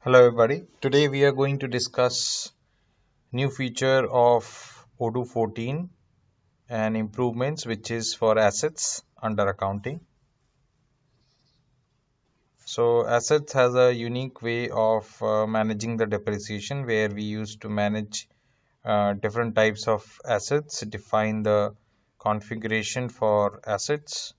Hello everybody. Today we are going to discuss new feature of Odoo 14 and improvements which is for assets under accounting. So assets has a unique way of managing the depreciation where we used to manage different types of assets, define the configuration for assets.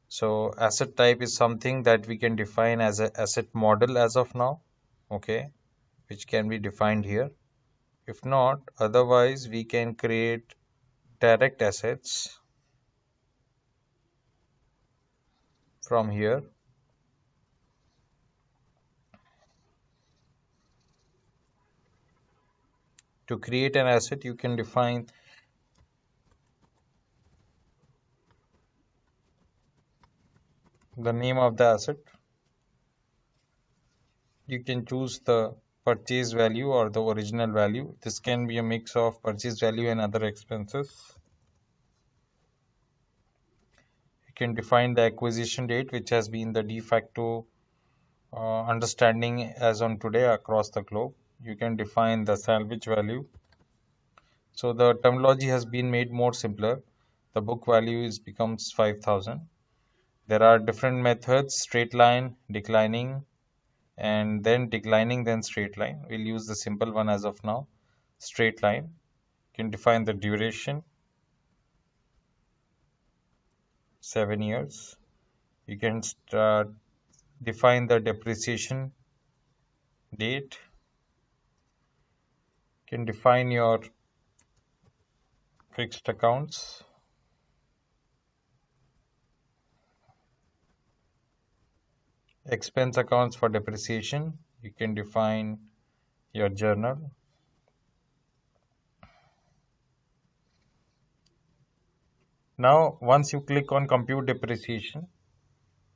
So asset type is something that we can define as an asset model as of now, okay, which can be defined here. If not, otherwise we can create direct assets from here. To create an asset, you can define the name of the asset. You can choose the purchase value or the original value. This can be a mix of purchase value and other expenses. You can define the acquisition date, which has been the de facto understanding as on today across the globe. You can define the salvage value. So the terminology has been made more simpler. The book value is becomes 5,000. There are different methods: straight line, declining, and then declining, then straight line. We'll use the simple one as of now, straight line. You can define the duration, 7 years. You can define the depreciation date. You can define your fixed accounts. Expense accounts for depreciation. You can define your journal. Now, once you click on compute depreciation,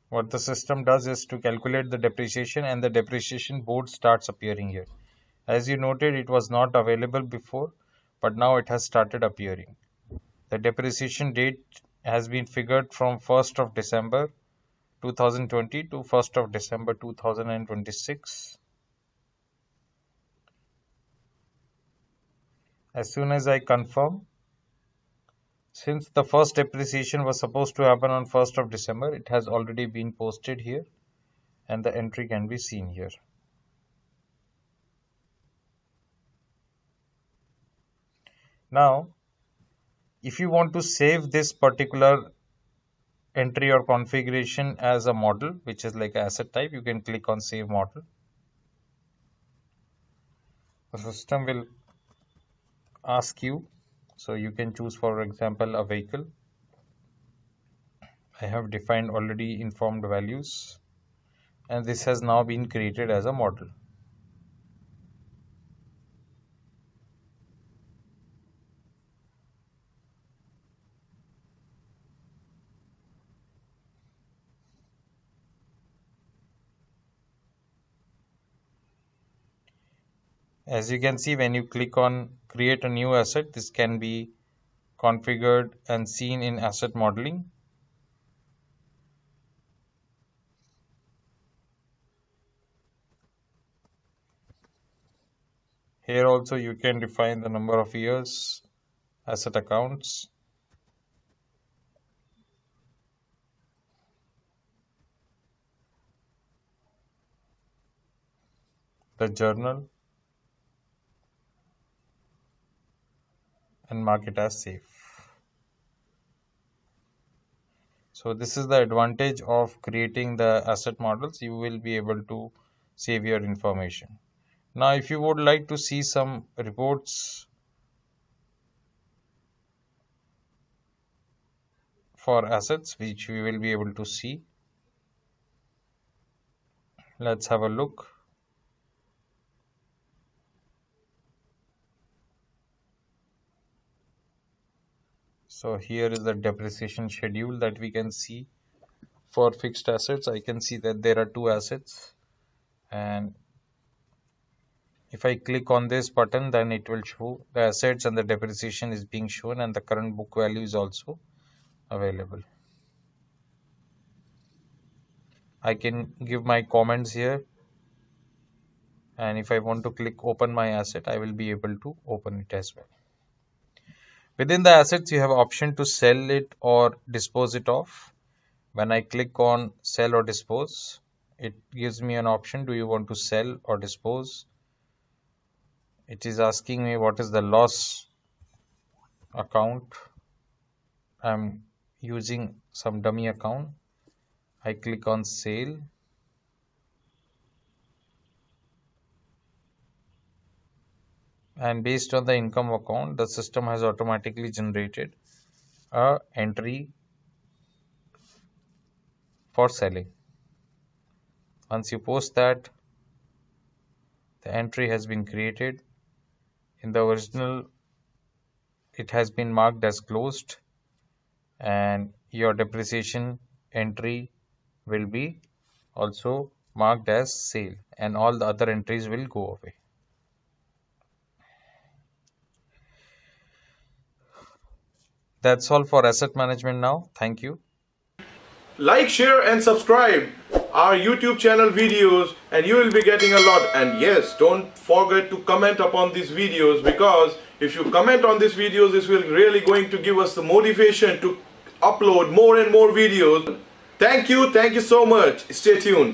what the system does is to calculate the depreciation, and the depreciation board starts appearing here. As you noted, it was not available before, but now it has started appearing. The depreciation date has been figured from 1st of December 2020 to 1st of December 2026. As soon as I confirm, since the first depreciation was supposed to happen on 1st of December, it has already been posted here and the entry can be seen here. Now, if you want to save this particular entry or configuration as a model, which is like asset type, you can click on save model. The system will ask you, so you can choose, for example, a vehicle. I have defined already informed values, and this has now been created as a model. As you can see, when you click on create a new asset, this can be configured and seen in asset modeling. Here also you can define the number of years, asset accounts, the journal, and mark it as safe. So this is the advantage of creating the asset models. You will be able to save your information. Now, if you would like to see some reports for assets, which we will be able to see, let's have a look. So here is the depreciation schedule that we can see for fixed assets. I can see that there are two assets, and if I click on this button, then it will show the assets and the depreciation is being shown, and the current book value is also available. I can give my comments here, and if I want to click open my asset, I will be able to open it as well. Within the assets, you have option to sell it or dispose it off. When I click on sell or dispose, it gives me an option. Do you want to sell or dispose? It is asking me what is the loss account. I'm using some dummy account. I click on sale. And based on the income account, the system has automatically generated a entry for selling. Once you post that, the entry has been created. In the original, it has been marked as closed, and your depreciation entry will be also marked as sale, and all the other entries will go away. That's all for asset management now. Thank you. Like, share and subscribe our YouTube channel videos, and you will be getting a lot. And yes, don't forget to comment upon these videos, because if you comment on these videos, this will really going to give us the motivation to upload more and more videos. Thank you so much. Stay tuned.